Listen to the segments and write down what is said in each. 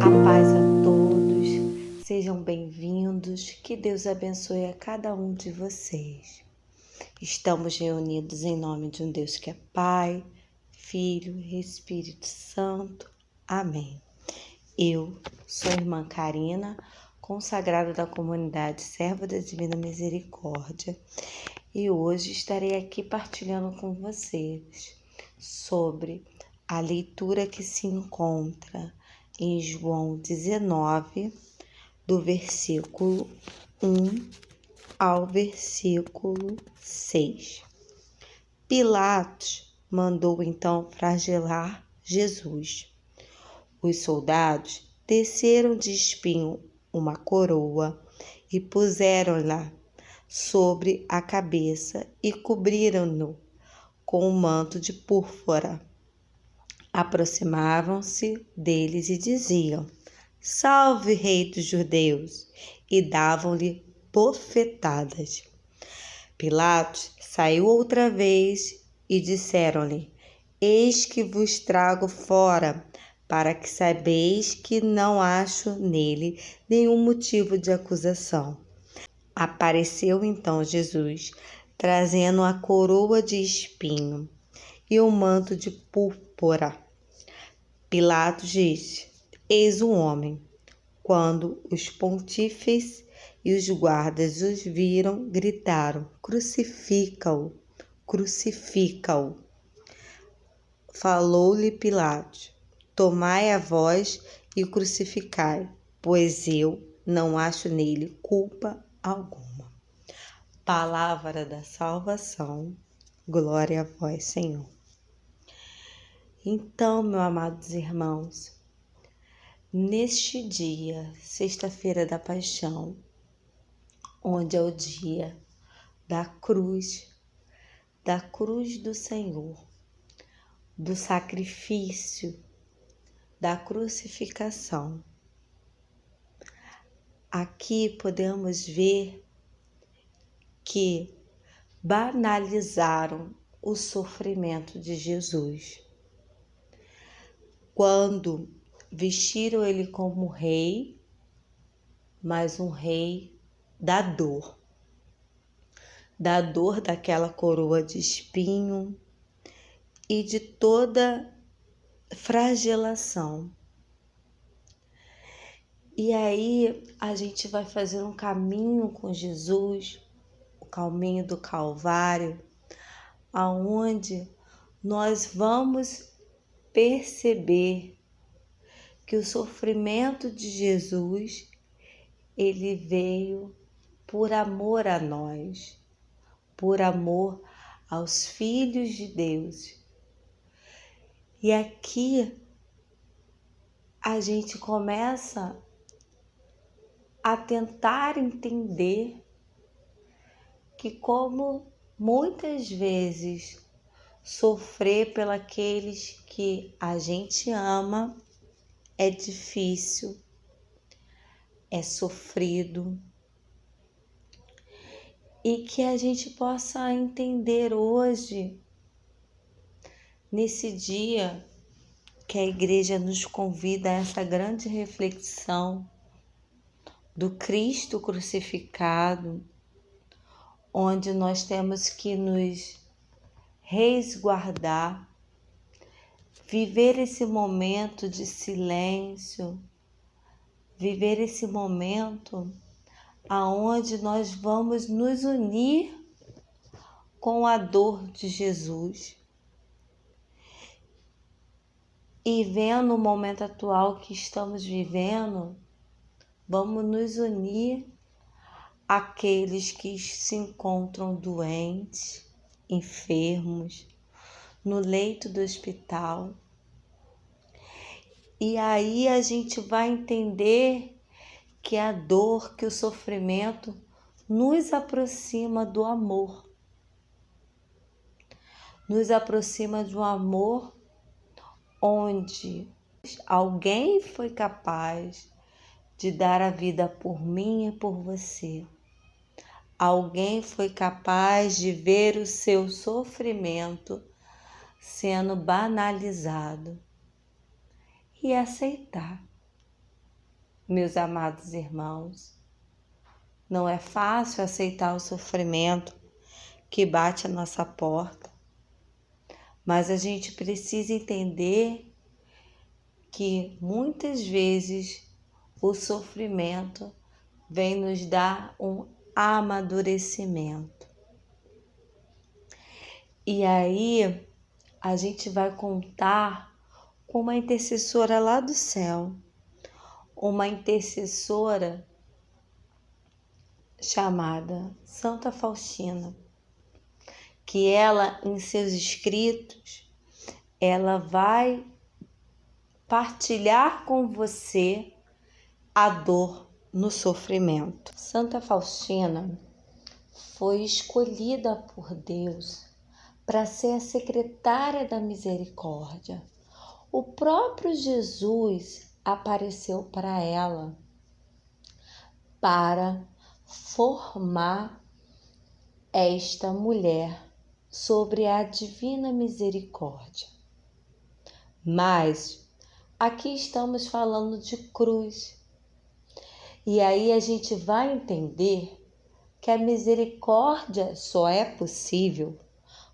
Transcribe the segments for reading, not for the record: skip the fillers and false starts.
A paz a todos, sejam bem-vindos, que Deus abençoe a cada um de vocês. Estamos reunidos em nome de um Deus que é Pai, Filho e Espírito Santo. Amém. Eu sou a irmã Karina, consagrada da comunidade Serva da Divina Misericórdia, e hoje estarei aqui partilhando com vocês sobre a leitura que se encontra em João 19, do versículo 1 ao versículo 6. Pilatos mandou então flagelar Jesus. Os soldados teceram de espinho uma coroa e puseram-la sobre a cabeça e cobriram-no com um manto de púrpura. Aproximavam-se deles e diziam: Salve, Rei dos Judeus! E davam-lhe bofetadas. Pilatos saiu outra vez e disseram-lhe: Eis que vos trago fora, para que sabeis que não acho nele nenhum motivo de acusação. Apareceu então Jesus, trazendo a coroa de espinho e o manto de púrpura. Pilatos disse: Eis o homem. Quando os pontífices e os guardas os viram, gritaram: Crucifica-o! Crucifica-o! Falou-lhe Pilatos: Tomai a vós e crucificai, pois eu não acho nele culpa alguma. Palavra da salvação. Glória a vós, Senhor. Então, meus amados irmãos, neste dia, sexta-feira da Paixão, onde é o dia da cruz do Senhor, do sacrifício, da crucificação, aqui podemos ver que banalizaram o sofrimento de Jesus. Quando vestiram ele como rei, mas um rei da dor daquela coroa de espinho e de toda flagelação. E aí a gente vai fazer um caminho com Jesus, o caminho do Calvário, aonde nós vamos perceber que o sofrimento de Jesus, ele veio por amor a nós, por amor aos filhos de Deus. E aqui a gente começa a tentar entender que, como muitas vezes sofrer pelos que a gente ama é difícil, é sofrido, e que a gente possa entender hoje, nesse dia que a Igreja nos convida a essa grande reflexão do Cristo crucificado, onde nós temos que nos resguardar, viver esse momento de silêncio, viver esse momento aonde nós vamos nos unir com a dor de Jesus. E vendo o momento atual que estamos vivendo, vamos nos unir àqueles que se encontram doentes, enfermos, no leito do hospital. E aí a gente vai entender que a dor, que o sofrimento nos aproxima do amor. Nos aproxima de um amor onde alguém foi capaz de dar a vida por mim e por você. Alguém foi capaz de ver o seu sofrimento sendo banalizado e aceitar. meus amados irmãos. Não é fácil aceitar o sofrimento que bate à nossa porta, mas a gente precisa entender que muitas vezes o sofrimento vem nos dar um amadurecimento. E aí a gente vai contar com uma intercessora lá do céu, uma intercessora chamada Santa Faustina, que ela, em seus escritos, ela vai partilhar com você a dor no sofrimento. Santa Faustina foi escolhida por Deus para ser a secretária da misericórdia. O próprio Jesus apareceu para ela para formar esta mulher sobre a divina misericórdia. Mas aqui estamos falando de cruz. E aí a gente vai entender que a misericórdia só é possível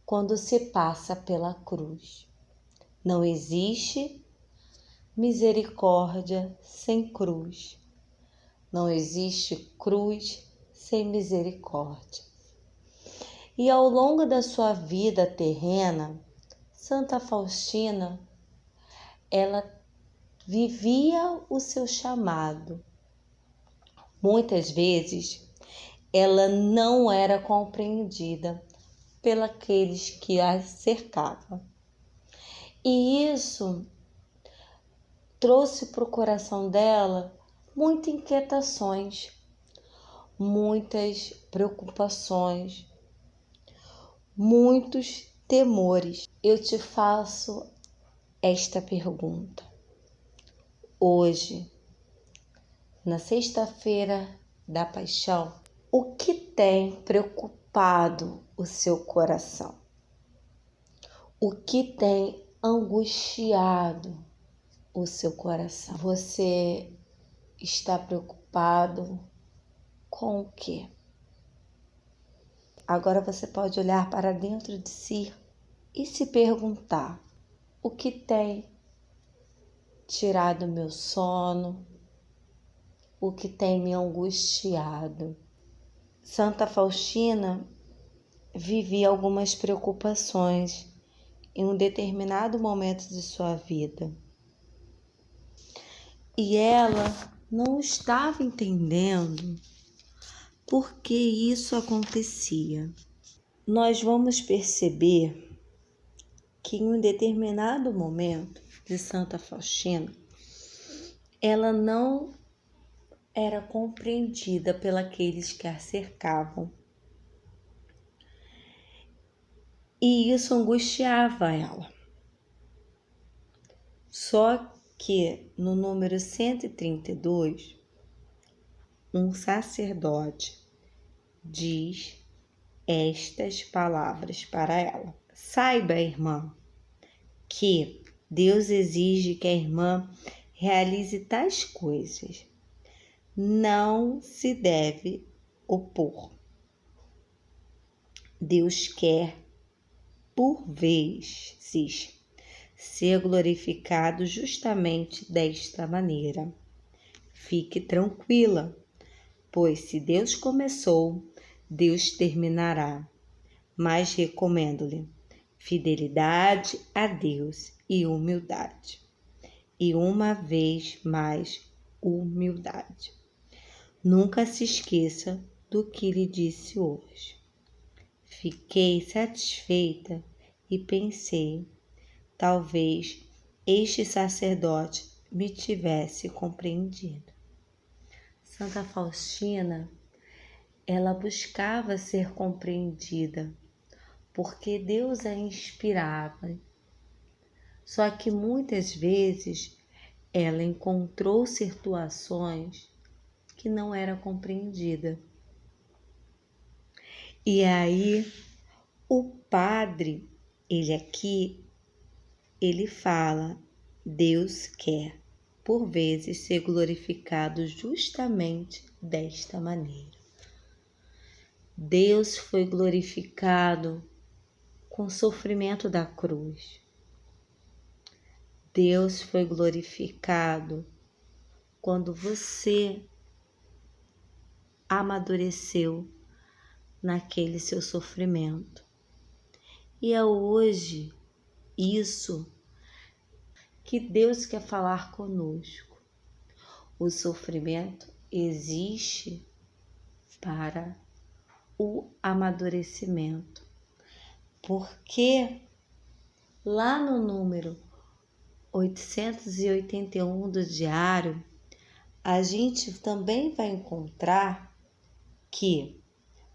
quando se passa pela cruz. Não existe misericórdia sem cruz. Não existe cruz sem misericórdia. E ao longo da sua vida terrena, Santa Faustina, ela vivia o seu chamado. Muitas vezes, ela não era compreendida pelos que a cercavam. E isso trouxe para o coração dela muitas inquietações, muitas preocupações, muitos temores. Eu te faço esta pergunta. Hoje, na sexta-feira da Paixão, o que tem preocupado o seu coração? O que tem angustiado o seu coração? Você está preocupado com o quê? Agora você pode olhar para dentro de si e se perguntar: o que tem tirado meu sono? O que tem me angustiado? Santa Faustina vivia algumas preocupações em um determinado momento de sua vida. E ela não estava entendendo por que isso acontecia. Nós vamos perceber que em um determinado momento de Santa Faustina, ela não era compreendida pelos que a cercavam. E isso angustiava ela. Só que no número 132, um sacerdote diz estas palavras para ela: saiba, irmã, que Deus exige que a irmã realize tais coisas. Não se deve opor. Deus quer, por vezes, ser glorificado justamente desta maneira. Fique tranquila, pois se Deus começou, Deus terminará. Mas recomendo-lhe fidelidade a Deus e humildade. E uma vez mais, humildade. Nunca se esqueça do que lhe disse hoje. Fiquei satisfeita e pensei, talvez este sacerdote me tivesse compreendido. Santa Faustina, ela buscava ser compreendida, porque Deus a inspirava. Só que muitas vezes ela encontrou situações que não era compreendida. E aí o padre, ele fala, Deus quer, por vezes ser glorificado justamente desta maneira. Deus foi glorificado com o sofrimento da cruz. Deus foi glorificado quando você amadureceu naquele seu sofrimento. E é hoje isso que Deus quer falar conosco. O sofrimento existe para o amadurecimento. Porque lá no número 881 do diário, a gente também vai encontrar que,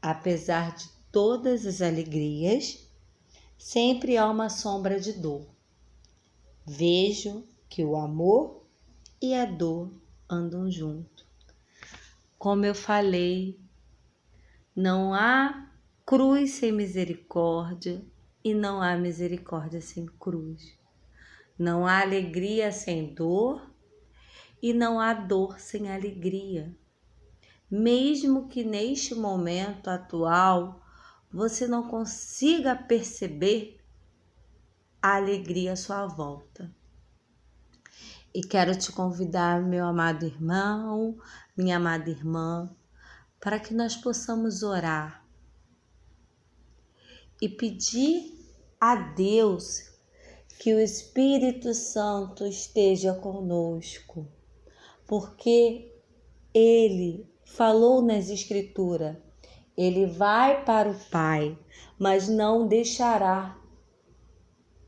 apesar de todas as alegrias, sempre há uma sombra de dor. Vejo que o amor e a dor andam juntos. Como eu falei, não há cruz sem misericórdia e não há misericórdia sem cruz. Não há alegria sem dor e não há dor sem alegria. Mesmo que neste momento atual você não consiga perceber a alegria à sua volta. E quero te convidar, meu amado irmão, minha amada irmã, para que nós possamos orar e pedir a Deus que o Espírito Santo esteja conosco, porque Ele falou nas Escrituras, Ele vai para o Pai, mas não deixará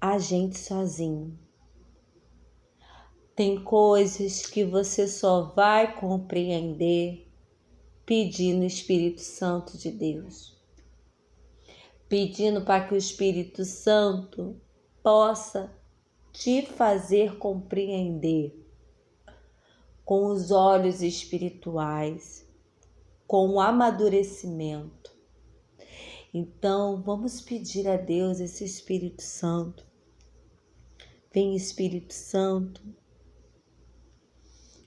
a gente sozinho. Tem coisas que você só vai compreender pedindo o Espírito Santo de Deus. Pedindo para que o Espírito Santo possa te fazer compreender com os olhos espirituais, com o amadurecimento. Então, vamos pedir a Deus esse Espírito Santo. Vem, Espírito Santo,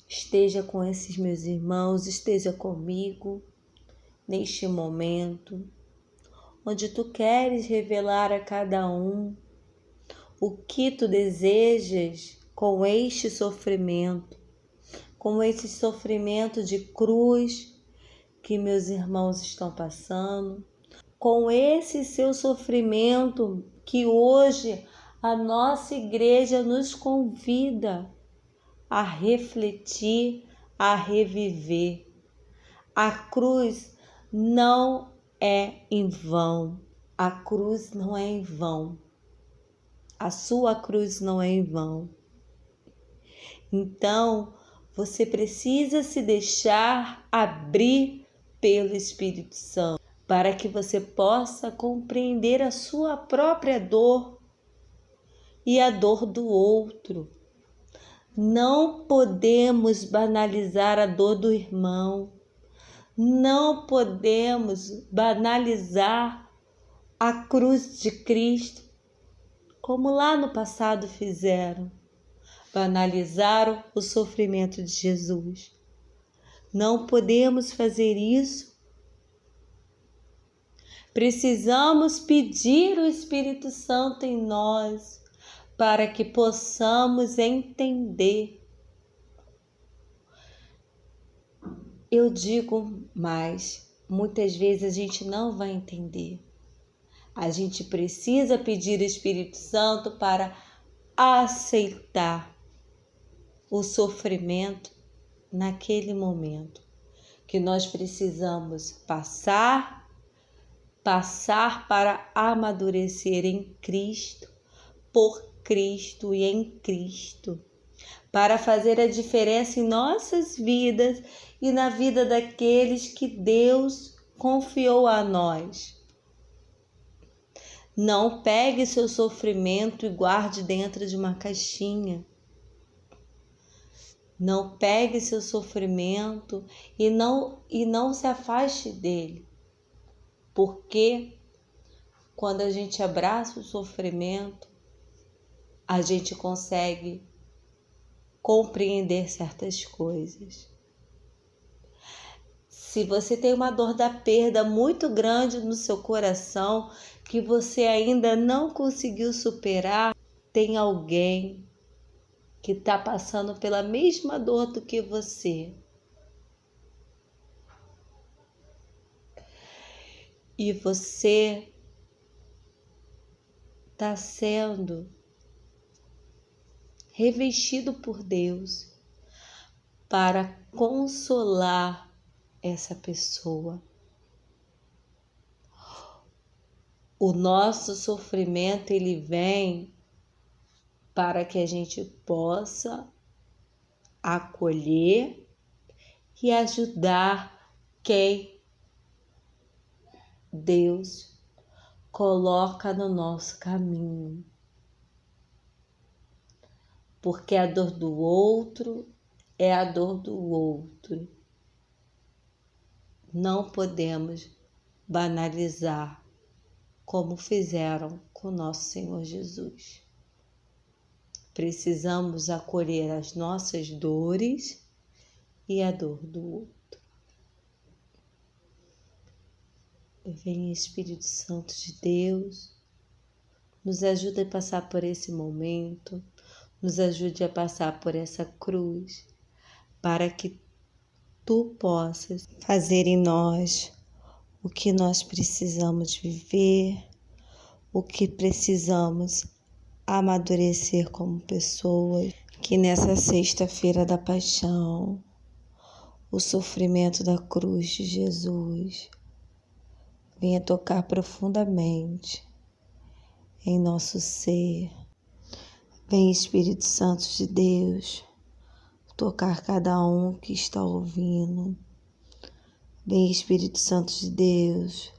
esteja com esses meus irmãos, esteja comigo neste momento, onde tu queres revelar a cada um o que tu desejas com este sofrimento, com esse sofrimento de cruz que meus irmãos estão passando, com esse seu sofrimento que hoje a nossa igreja nos convida a refletir, a reviver. A cruz não é em vão. A cruz não é em vão. A sua cruz não é em vão. Então, você precisa se deixar abrir pelo Espírito Santo para que você possa compreender a sua própria dor e a dor do outro. Não podemos banalizar a dor do irmão. Não podemos banalizar a cruz de Cristo, como lá no passado fizeram. Banalizaram o sofrimento de Jesus. Não podemos fazer isso. Precisamos pedir o Espírito Santo em nós para que possamos entender. Eu digo mais, muitas vezes a gente não vai entender. A gente precisa pedir o Espírito Santo para aceitar o sofrimento naquele momento que nós precisamos passar para amadurecer em Cristo, por Cristo e em Cristo, para fazer a diferença em nossas vidas e na vida daqueles que Deus confiou a nós. Não pegue seu sofrimento e guarde dentro de uma caixinha. Não pegue seu sofrimento e não se afaste dele. Porque quando a gente abraça o sofrimento, a gente consegue compreender certas coisas. Se você tem uma dor da perda muito grande no seu coração, que você ainda não conseguiu superar, tem alguém que está passando pela mesma dor do que você. E você está sendo revestido por Deus para consolar essa pessoa. O nosso sofrimento, ele vem para que a gente possa acolher e ajudar quem Deus coloca no nosso caminho. Porque a dor do outro é a dor do outro. Não podemos banalizar como fizeram com nosso Senhor Jesus. Precisamos acolher as nossas dores e a dor do outro. Vem Espírito Santo de Deus, nos ajude a passar por esse momento, nos ajude a passar por essa cruz, para que Tu possas fazer em nós o que nós precisamos viver, o que precisamos amadurecer como pessoas. Que nessa sexta-feira da paixão, o sofrimento da cruz de Jesus venha tocar profundamente em nosso ser. Vem Espírito Santo de Deus, tocar cada um que está ouvindo. Vem Espírito Santo de Deus,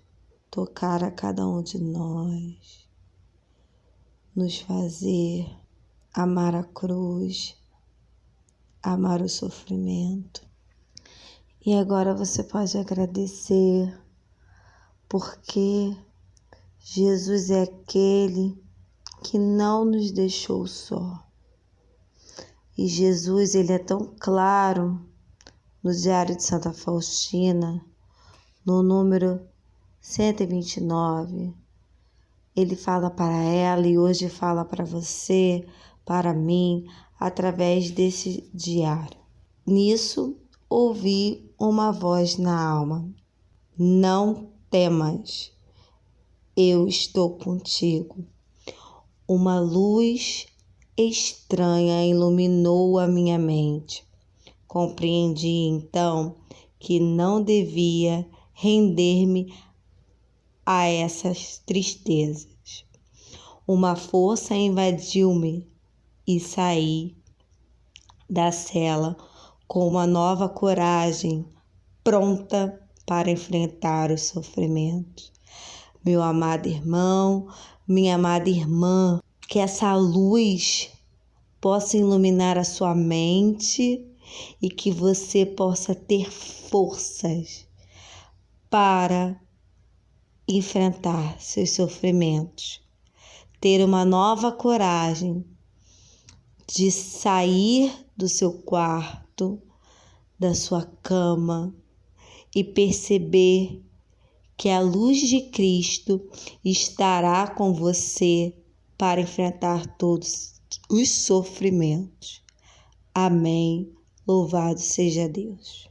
tocar a cada um de nós, nos fazer amar a cruz, amar o sofrimento. E agora você pode agradecer, porque Jesus é aquele que não nos deixou só. E Jesus, ele é tão claro no Diário de Santa Faustina, no número 129. Ele fala para ela e hoje fala para você, para mim, através desse diário. Nisso, ouvi uma voz na alma: não temas, eu estou contigo. Uma luz estranha iluminou a minha mente. Compreendi então que não devia render-me a essas tristezas. Uma força invadiu-me e saí da cela com uma nova coragem, pronta para enfrentar os sofrimentos. Meu amado irmão, minha amada irmã, que essa luz possa iluminar a sua mente e que você possa ter forças para enfrentar seus sofrimentos. Ter uma nova coragem de sair do seu quarto, da sua cama e perceber que a luz de Cristo estará com você para enfrentar todos os sofrimentos. Amém. Louvado seja Deus.